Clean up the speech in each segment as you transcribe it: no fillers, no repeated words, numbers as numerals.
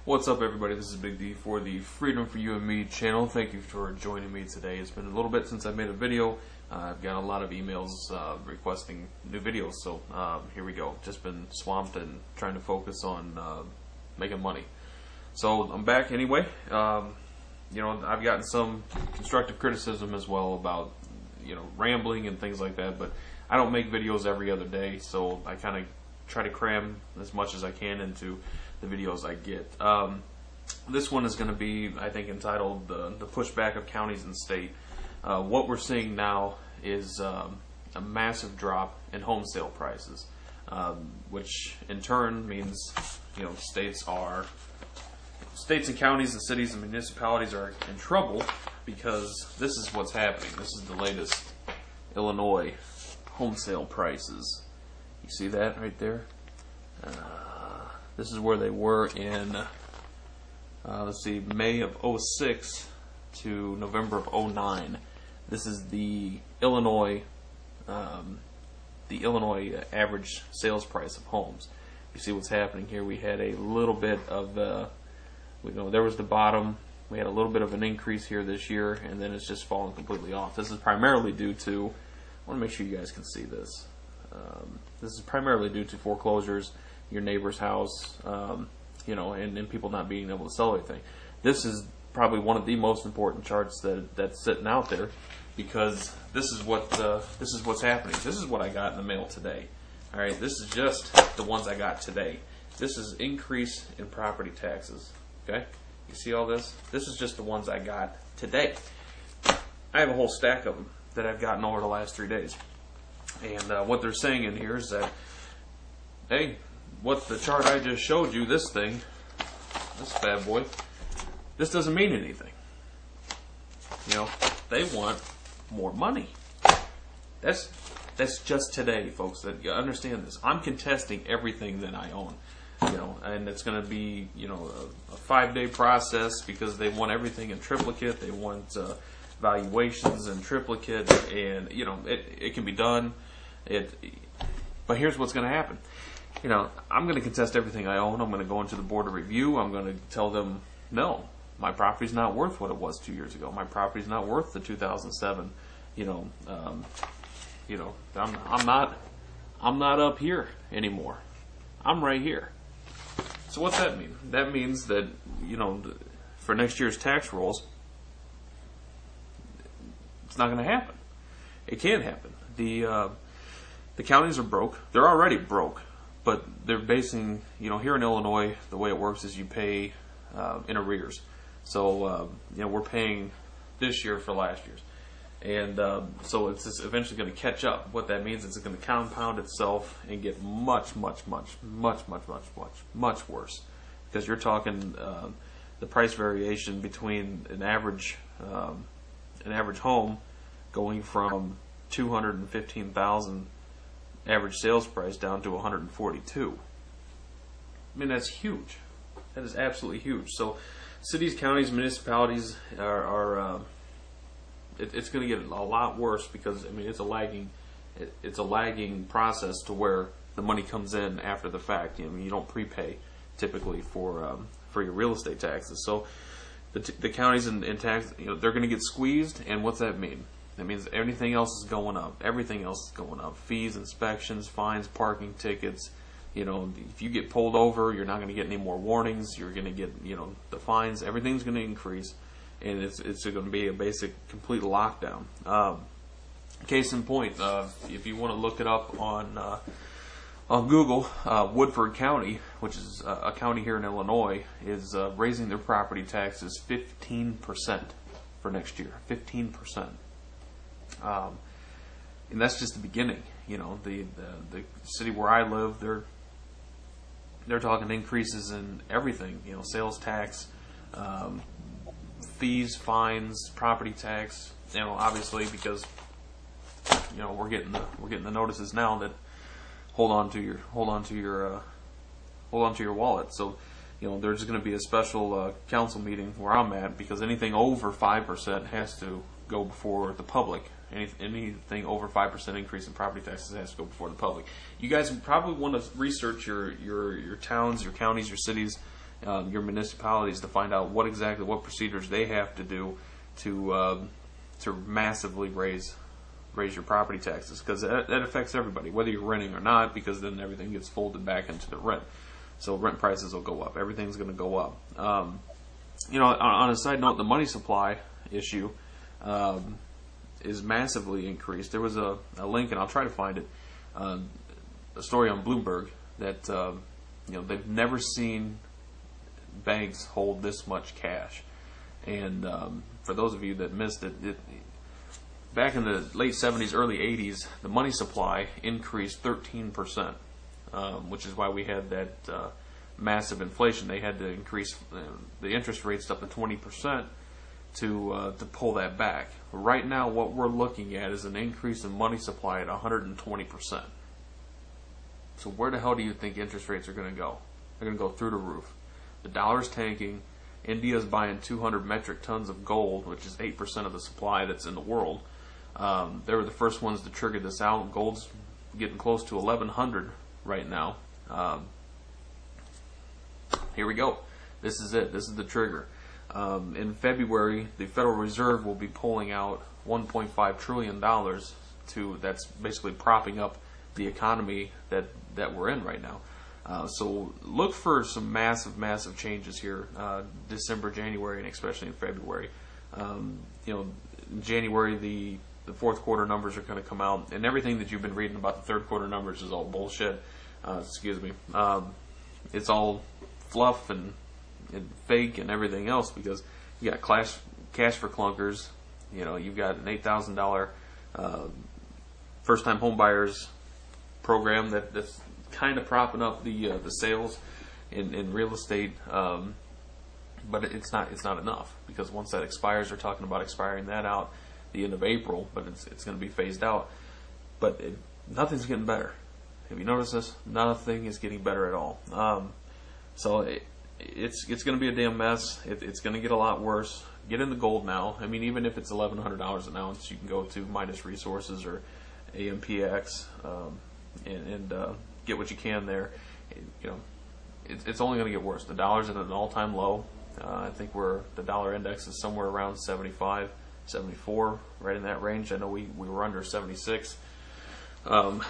What's up, everybody? This is Big D for the Freedom for You and Me channel. Thank you for joining me today. It's been a little bit since I made a video. I've got a lot of emails requesting new videos, so here we go. Just been swamped and trying to focus on making money. So I'm back anyway. I've gotten some constructive criticism as well about rambling and things like that, but I don't make videos every other day, so I kind of try to cram as much as I can into the videos I get. This one is going to be, I think, entitled The Pushback of Counties and State. What we're seeing now is a massive drop in home sale prices, which in turn means states and counties and cities and municipalities are in trouble, because this is what's happening. This is the latest Illinois home sale prices. You see that right there? This is where they were in, let's see, May of 06 to November of 09. This is the Illinois average sales price of homes. You see what's happening here. We had a little bit of, there was the bottom. We had a little bit of an increase here this year, and then it's just fallen completely off. This is primarily due to, I want to make sure you guys can see this. This is primarily due to foreclosures, your neighbor's house, and people not being able to sell anything. This is probably one of the most important charts that's sitting out there, because this is what's happening. This is what I got in the mail today. All right, this is just the ones I got today. This is increase in property taxes. Okay, you see all this? This is just the ones I got today. I have a whole stack of them that I've gotten over the last 3 days. And what they're saying in here is that, hey, what the chart I just showed you, this bad boy, this doesn't mean anything. They want more money. That's just today, folks. That you understand this. I'm contesting everything that I own, and it's going to be, a 5-day process, because they want everything in triplicate. They want valuations in triplicate, and it can be done. But here's what's going to happen. I'm going to contest everything I own. I'm going to go into the board of review. I'm going to tell them, no, my property's not worth what it was 2 years ago. My property's not worth the 2007. I'm not up here anymore. I'm right here. So what's that mean? That means that for next year's tax rolls, it's not going to happen. It can't happen. The counties are broke. They're already broke, but they're basing, here in Illinois, the way it works is you pay in arrears. So, we're paying this year for last year's. And so it's just eventually going to catch up. What that means is it's going to compound itself and get much, much, much, much, much, much, much, much worse. Because you're talking the price variation between an average home going from $215,000 average sales price down to $142,000. I mean, that's huge. That is absolutely huge. So cities, counties, municipalities it's going to get a lot worse, because it's a lagging process to where the money comes in after the fact. You don't prepay typically for your real estate taxes. So the counties and tax, they're going to get squeezed. And what's that mean? That means everything else is going up. Everything else is going up. Fees, inspections, fines, parking tickets. If you get pulled over, you're not going to get any more warnings. You're going to get, the fines. Everything's going to increase, and it's going to be a basic, complete lockdown. Case in point, if you want to look it up on Google, Woodford County, which is a county here in Illinois, is raising their property taxes 15% for next year. 15%. And that's just the beginning. The city where I live, they're talking increases in everything. Sales tax, fees, fines, property tax. Obviously, because we're getting the notices now that hold on to your wallet. So there's going to be a special council meeting where I'm at, because anything over 5% has to go before the public. Anything over 5% increase in property taxes has to go before the public. You guys probably want to research your towns, your counties, your cities, your municipalities to find out what procedures they have to do to massively raise your property taxes, because that affects everybody, whether you're renting or not, because then everything gets folded back into the rent. So rent prices will go up. Everything's going to go up. On a side note, the money supply issue is massively increased. There was a link, and I'll try to find it, a story on Bloomberg that they've never seen banks hold this much cash. And for those of you that missed it, back in the late 70s, early 80s, the money supply increased 13%, which is why we had that massive inflation. They had to increase the interest rates up to 20% to pull that back. Right now, what we're looking at is an increase in money supply at 120%. So where the hell do you think interest rates are going to go? They're going to go through the roof. The dollar's tanking. India's buying 200 metric tons of gold, which is 8% of the supply that's in the world. They were the first ones to trigger this out. Gold's getting close to 1,100 right now. Here we go. This is it. This is the trigger. In February, the Federal Reserve will be pulling out $1.5 trillion that's basically propping up the economy that we're in right now. So look for some massive changes here, December, January, and especially in February. In January, the fourth quarter numbers are going to come out, and everything that you've been reading about the third quarter numbers is all bullshit. Excuse me. It's all fluff and fake and everything else, because you got cash for clunkers. You've got an $8,000 first-time home buyers program that's kind of propping up the sales in real estate, but it's not enough, because once that expires, they're talking about expiring that out the end of April, but it's going to be phased out. But nothing's getting better. Have you noticed this? Nothing is getting better at all. So it's going to be a damn mess. It's going to get a lot worse. Get into gold now. I mean, even if it's $1,100 an ounce, you can go to Midas Resources or AMPX and get what you can there. It's only going to get worse. The dollar's at an all-time low. I think the dollar index is somewhere around 75, 74, right in that range. I know we were under 76. About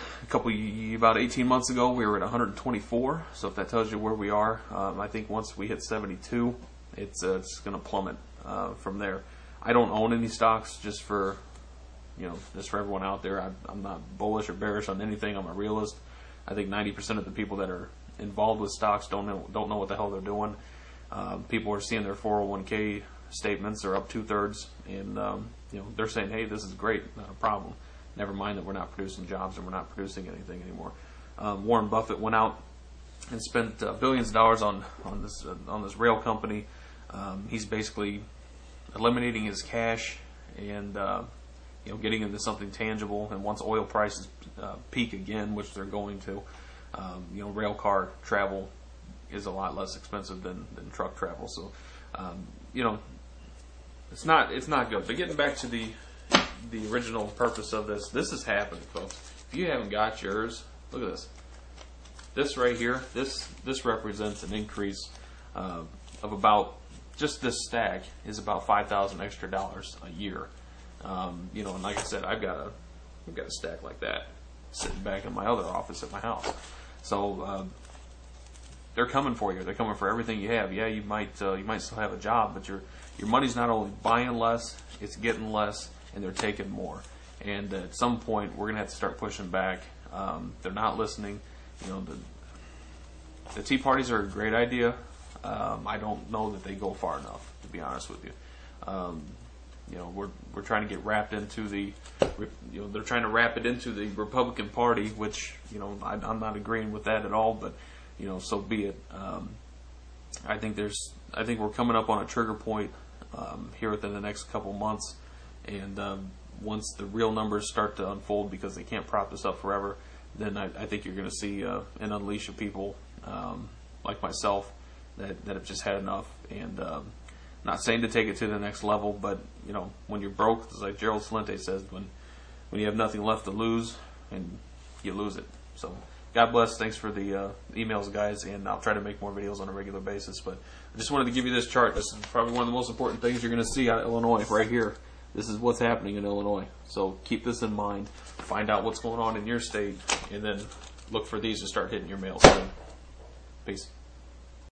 18 months ago, we were at 124. So if that tells you where we are, I think once we hit 72, it's going to plummet from there. I don't own any stocks, just for everyone out there. I'm not bullish or bearish on anything. I'm a realist. I think 90% of the people that are involved with stocks don't know what the hell they're doing. People are seeing their 401k statements are up 2/3, and they're saying, "Hey, this is great, not a problem." Never mind that we're not producing jobs and we're not producing anything anymore. Warren Buffett went out and spent billions of dollars on this rail company. He's basically eliminating his cash and getting into something tangible. And once oil prices peak again, which they're going to, rail car travel is a lot less expensive than truck travel. So it's not good. But getting back to the original purpose of this is happening, folks. If you haven't got yours, look at this. This right here, this represents an increase of about, just this stack is about $5,000 extra a year. And like I said, I've got a stack like that sitting back in my other office at my house. So they're coming for you. They're coming for everything you have. Yeah, you might still have a job, but your money's not only buying less, it's getting less, and they're taking more. And at some point, we're going to have to start pushing back. They're not listening. The Tea Parties are a great idea. I don't know that they go far enough, to be honest with you. We're trying to get wrapped into they're trying to wrap it into the Republican Party, which I'm not agreeing with that at all. But so be it. I think we're coming up on a trigger point here within the next couple months. And once the real numbers start to unfold, because they can't prop this up forever, then I think you're going to see an unleash of people like myself that have just had enough. And not saying to take it to the next level, but when you're broke, it's like Gerald Salente says, when you have nothing left to lose, and you lose it. So God bless. Thanks for the emails, guys, and I'll try to make more videos on a regular basis. But I just wanted to give you this chart. This is probably one of the most important things you're going to see out of Illinois right here. This is what's happening in Illinois. So keep this in mind. Find out what's going on in your state, and then look for these to start hitting your mail soon. Peace.